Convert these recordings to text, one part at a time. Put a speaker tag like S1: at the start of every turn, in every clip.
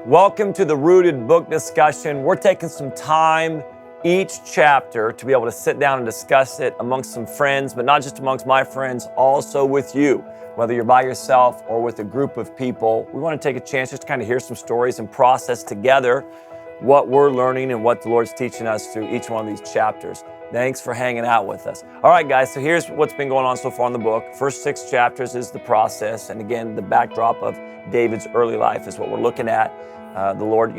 S1: Welcome to the Rooted Book Discussion. We're taking some time each chapter to be able to sit down and discuss it amongst some friends, but not just amongst my friends, also with you. Whether you're by yourself or with a group of people, we want to take a chance just to kind of hear some stories and process together what we're learning and what the Lord's teaching us through each one of these chapters. Thanks for hanging out with us. All right, guys, so here's what's been going on so far in the book. First 6 chapters is the process, and again, the backdrop of David's early life is what we're looking at. The Lord,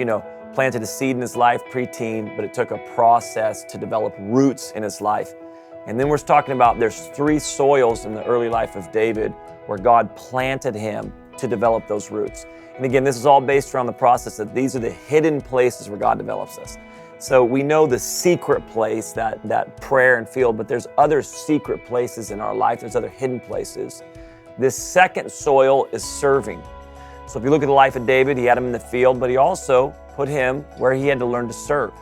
S1: planted a seed in his life pre-teen, but it took a process to develop roots in his life. And then we're talking about there's 3 soils in the early life of David where God planted him to develop those roots. And again, this is all based around the process that these are the hidden places where God develops us. So we know the secret place, that prayer and field, but there's other secret places in our life. There's other hidden places. This second soil is serving. So if you look at the life of David, he had him in the field, but he also put him where he had to learn to serve.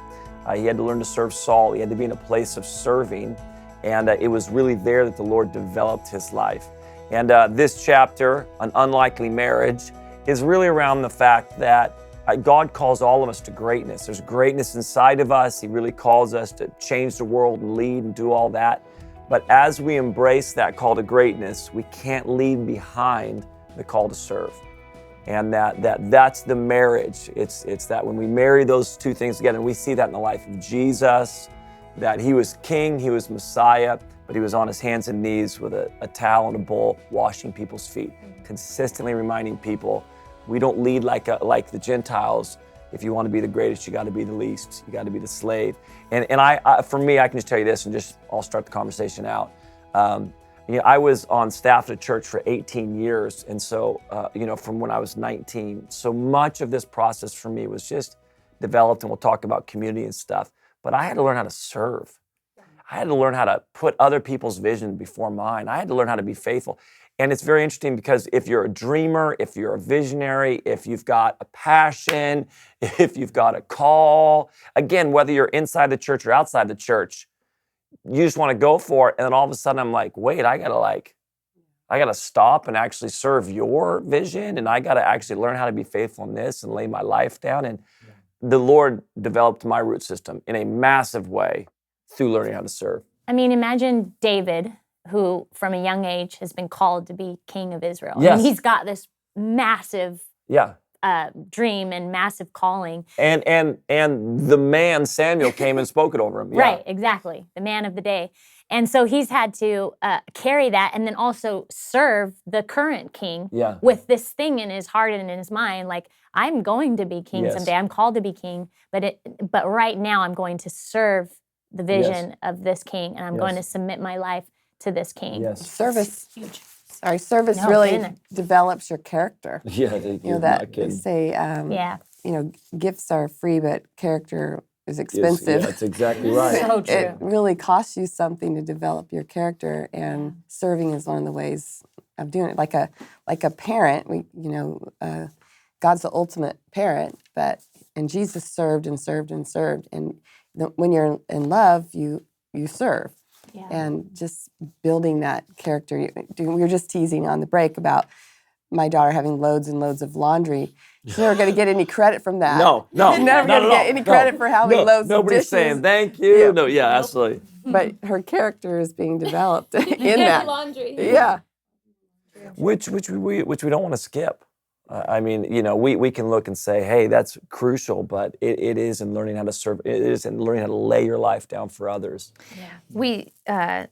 S1: He had to learn to serve Saul. He had to be in a place of serving, and it was really there that the Lord developed his life. And this chapter, An Unlikely Marriage, is really around the fact that God calls all of us to greatness. There's greatness inside of us. He really calls us to change the world and lead and do all that. But as we embrace that call to greatness, we can't leave behind the call to serve. And that's the marriage. It's that when we marry those two things together, and we see that in the life of Jesus, that he was king, he was Messiah, but he was on his hands and knees with a towel and a bowl, washing people's feet, consistently reminding people, we don't lead like the Gentiles. If you want to be the greatest, you got to be the least. You got to be the slave. And for me, I can just tell you this, and I'll start the conversation out. I was on staff at a church for 18 years, and so, from when I was 19. So much of this process for me was just developed, and we'll talk about community and stuff, but I had to learn how to serve. I had to learn how to put other people's vision before mine. I had to learn how to be faithful. And it's very interesting because if you're a dreamer, if you're a visionary, if you've got a passion, if you've got a call, again, whether you're inside the church or outside the church, you just want to go for it. And then all of a sudden I'm like, wait, I gotta stop and actually serve your vision. And I gotta actually learn how to be faithful in this and lay my life down. And the Lord developed my root system in a massive way through learning how to serve.
S2: I mean, imagine David, who from a young age has been called to be king of Israel.
S1: Yes.
S2: I mean, he's got this massive dream and massive calling.
S1: And the man Samuel came and spoke it over him. Yeah.
S2: Right, exactly. The man of the day. And so he's had to carry that and then also serve the current king with this thing in his heart and in his mind, like, I'm going to be king someday. I'm called to be king, but right now I'm going to serve the vision of this king, and I'm going to submit my life to this king.
S1: Yes.
S3: Service really develops your character.
S1: Yeah,
S3: they say, gifts are free, but character is expensive.
S1: That's exactly right.
S2: So true.
S3: It really costs you something to develop your character, and serving is one of the ways of doing it. Like a parent, God's the ultimate parent, and Jesus served and served and served, and when you're in love, you serve. Yeah. And just building that character. We were just teasing on the break about my daughter having loads and loads of laundry. She's never going to get any credit from that.
S1: No.
S3: Never going to get any credit for having loads of dishes.
S1: Nobody's saying thank you. Absolutely.
S3: But her character is being developed in that.
S2: Laundry.
S3: Yeah.
S1: Which we don't want to skip. We can look and say, hey, that's crucial, but it is in learning how to serve. It is in learning how to lay your life down for others.
S4: Yeah.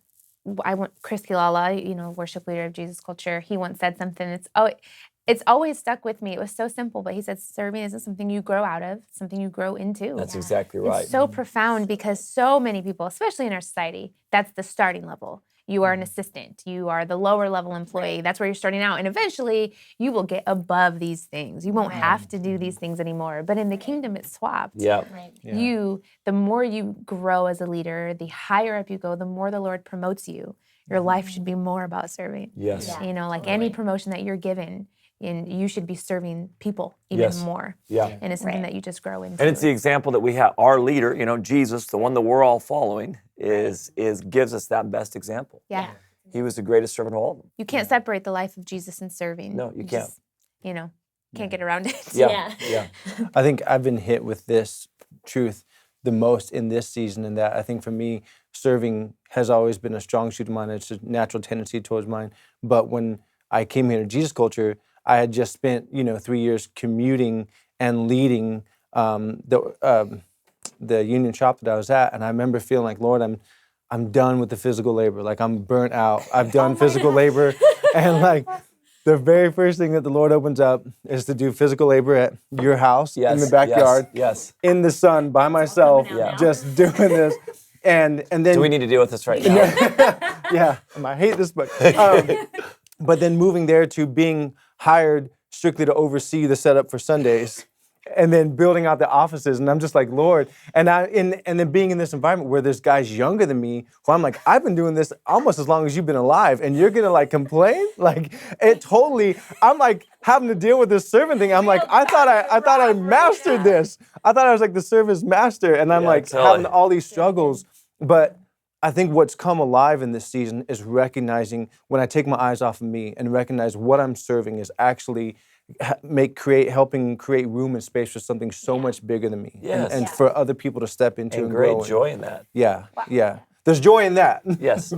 S4: Chris Kilala, worship leader of Jesus Culture, he once said something, it's always stuck with me. It was so simple, but he said serving isn't something you grow out of, it's something you grow into.
S1: That's exactly right.
S4: It's so profound because so many people, especially in our society, that's the starting level. You are an assistant. You are the lower level employee. That's where you're starting out. And eventually, you will get above these things. You won't have to do these things anymore. But in the kingdom, it's swapped.
S1: Yeah.
S2: Right.
S4: The more you grow as a leader, the higher up you go, the more the Lord promotes you. Your life should be more about serving.
S1: Yes.
S2: Yeah.
S4: Any promotion that you're given, and you should be serving people even more.
S1: Yeah.
S4: And it's something that you just grow into.
S1: And it's the example that we have. Our leader, Jesus, the one that we're all following, is gives us that best example.
S4: Yeah.
S1: He was the greatest servant of all of them.
S4: You can't separate the life of Jesus and serving.
S1: No, you can't.
S4: Just, can't get around it.
S1: Yeah.
S5: I think I've been hit with this truth the most in this season, and that I think for me, serving has always been a strong suit of mine. It's a natural tendency towards mine. But when I came here to Jesus Culture, I had just spent 3 years commuting and leading the union shop that I was at, and I remember feeling like, Lord, I'm done with the physical labor. Like, I'm burnt out. I've done physical labor, and like the very first thing that the Lord opens up is to do physical labor at your house in the backyard, in the sun by myself, just doing this. And then
S1: do we need to deal with this right now?
S5: Yeah, I hate this book. But then moving there to being hired strictly to oversee the setup for Sundays, and then building out the offices, and I'm just like, Lord, and then being in this environment where there's guys younger than me, who I'm like, I've been doing this almost as long as you've been alive, and you're gonna like complain? Like, it totally, I'm like having to deal with this servant thing. I'm like, I thought I mastered this. I thought I was like the service master, and I'm having all these struggles. But I think what's come alive in this season is recognizing when I take my eyes off of me and recognize what I'm serving is actually helping create room and space for something so much bigger than me, and for other people to step into and
S1: great
S5: grow.
S1: Joy in that.
S5: Yeah, yeah. There's joy in that.
S1: Yes.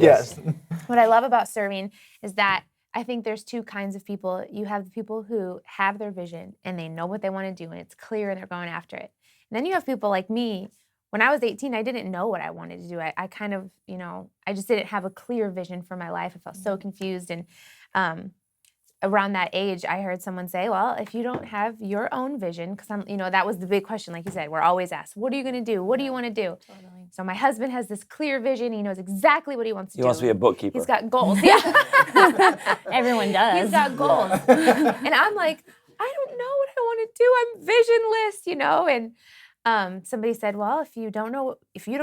S4: What I love about serving is that I think there's two kinds of people. You have the people who have their vision and they know what they want to do and it's clear and they're going after it. And then you have people like me. When I was 18, I didn't know what I wanted to do. I kind of, I just didn't have a clear vision for my life. I felt so confused. And around that age, I heard someone say, well, if you don't have your own vision, because that was the big question, like you said, we're always asked, what are you going to do? What do you want to do? Totally. So my husband has this clear vision. He knows exactly what he wants to do.
S1: He wants to be a bookkeeper.
S4: He's got goals. Yeah.
S2: Everyone does.
S4: He's got goals. And I'm like, I don't know what I want to do. I'm visionless, and somebody said, well, if you don't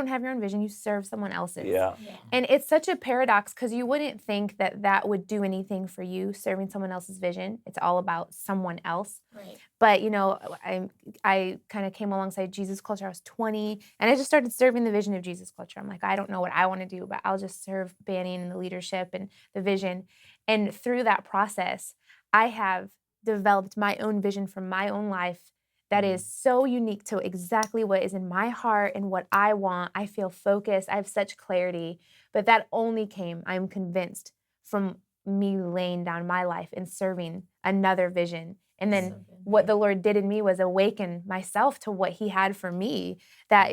S4: have your own vision, you serve someone else's.
S1: Yeah.
S4: And it's such a paradox because you wouldn't think that would do anything for you, serving someone else's vision. It's all about someone else.
S2: Right.
S4: But, I kind of came alongside Jesus Culture. I was 20 and I just started serving the vision of Jesus Culture. I'm like, I don't know what I want to do, but I'll just serve Banning and the leadership and the vision. And through that process, I have developed my own vision for my own life that is so unique to exactly what is in my heart and what I want. I feel focused. I have such clarity. But that only came, I'm convinced, from me laying down my life and serving another vision. And then what the Lord did in me was awaken myself to what he had for me, that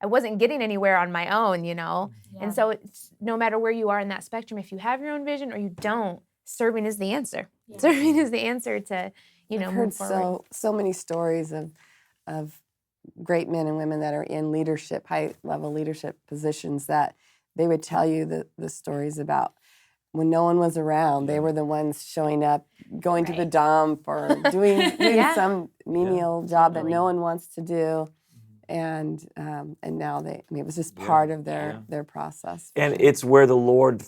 S4: I wasn't getting anywhere on my own, Yeah. And so it's, no matter where you are in that spectrum, if you have your own vision or you don't, serving is the answer. Yeah. Serving is the answer to
S3: I've heard so many stories of great men and women that are in leadership, high level leadership positions, that they would tell you the stories about when no one was around. They were the ones showing up, going to the dump or doing some menial job that no one wants to do. And now it was just part of their process.
S1: And it's where the Lord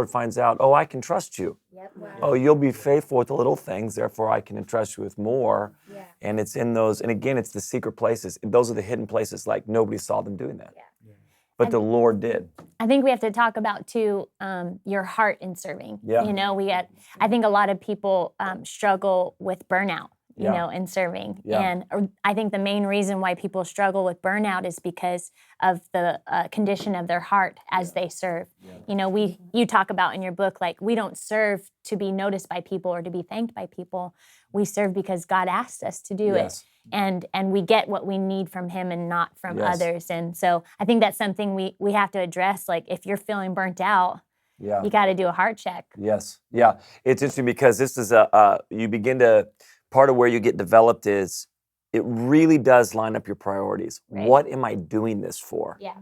S1: finds out, oh, I can trust you. Yep. Wow. Oh, you'll be faithful with the little things, therefore I can entrust you with more. Yeah. And it's in those, and again, it's the secret places. Those are the hidden places, like nobody saw them doing that. Yeah. But the Lord did.
S2: I think we have to talk about too your heart in serving.
S1: Yeah.
S2: I think a lot of people struggle with burnout. In serving. Yeah. And I think the main reason why people struggle with burnout is because of the condition of their heart as they serve. Yeah. You talk about in your book, like, we don't serve to be noticed by people or to be thanked by people. We serve because God asked us to do it. And we get what we need from him and not from others. And so I think that's something we have to address. Like, if you're feeling burnt out, you got to do a heart check.
S1: Yes. Yeah. It's interesting because this is you begin to, part of where you get developed is it really does line up your priorities. Right. What am I doing this for? Yeah.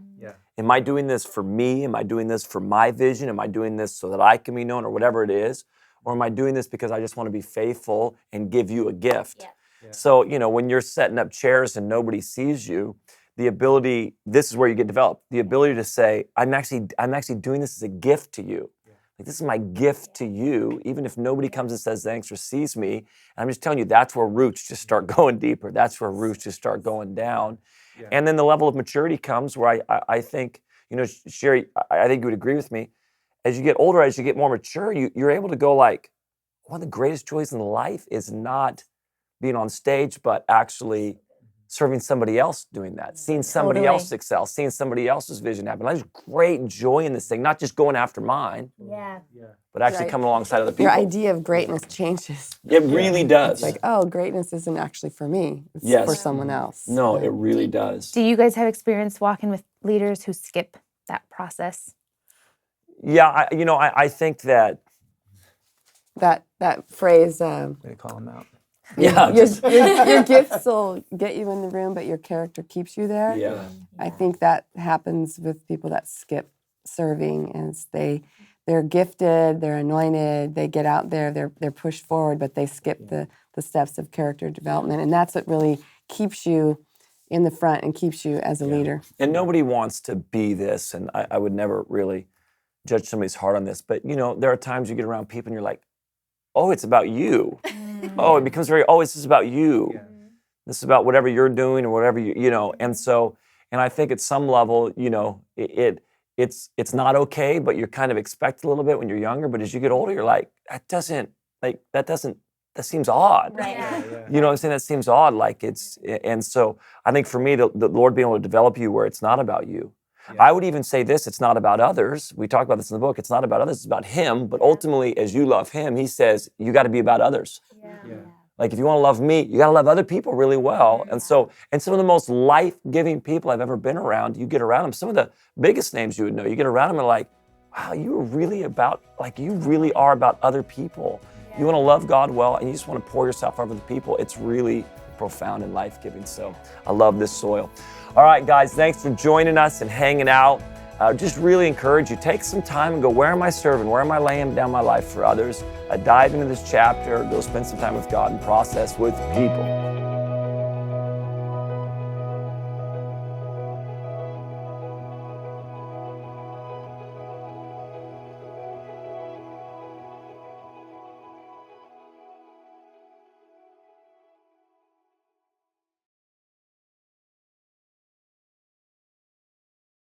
S1: Am I doing this for me? Am I doing this for my vision? Am I doing this so that I can be known or whatever it is? Or am I doing this because I just want to be faithful and give you a gift? Yeah. So, when you're setting up chairs and nobody sees you, the ability, this is where you get developed, the ability to say, I'm actually doing this as a gift to you. Like, this is my gift to you, even if nobody comes and says thanks or sees me. And I'm just telling you, that's where roots just start going deeper. That's where roots just start going down. Yeah. And then the level of maturity comes where I think, Sherry, I think you would agree with me. As you get older, as you get more mature, you're able to go like, one of the greatest joys in life is not being on stage, but actually serving somebody else doing that, seeing somebody else excel, seeing somebody else's vision happen. There's great joy in this thing, not just going after mine, but actually coming alongside other people.
S3: Your idea of greatness changes.
S1: It really does.
S3: It's like, oh, greatness isn't actually for me. It's for someone else.
S1: No, it really does.
S4: Do you guys have experience walking with leaders who skip that process?
S1: Yeah, I think that
S3: phrase,
S5: They call them out.
S3: your gifts will get you in the room, but your character keeps you there.
S1: Yeah.
S3: I think that happens with people that skip serving, as they're gifted, they're anointed, they get out there, they're pushed forward, but they skip the steps of character development, and that's what really keeps you in the front and keeps you as a leader.
S1: And nobody wants to be this, and I would never really judge somebody's heart on this, but there are times you get around people and you're like, oh, it's about you. Oh, it becomes this is about you. Yeah. This is about whatever you're doing or whatever and I think at some level, it's not okay, but you're kind of expect a little bit when you're younger, but as you get older, you're like, that seems odd.
S2: Right.
S1: You know what I'm saying? That seems odd. And so I think for me, the Lord being able to develop you where it's not about you. Yeah. I would even say this, it's not about others. We talk about this in the book. It's not about others, it's about him. But ultimately, as you love him, he says, you got to be about others. Yeah. Like if you want to love me, you got to love other people really well. And some of the most life-giving people I've ever been around, you get around them, some of the biggest names you would know, you get around them and like, wow, you really are about other people. Yeah. You want to love God well, and you just want to pour yourself over the people. It's really profound and life-giving. So I love this soil. All right, guys, thanks for joining us and hanging out. Just really encourage you, take some time and go, where am I serving? Where am I laying down my life for others? Dive into this chapter, go spend some time with God and process with people.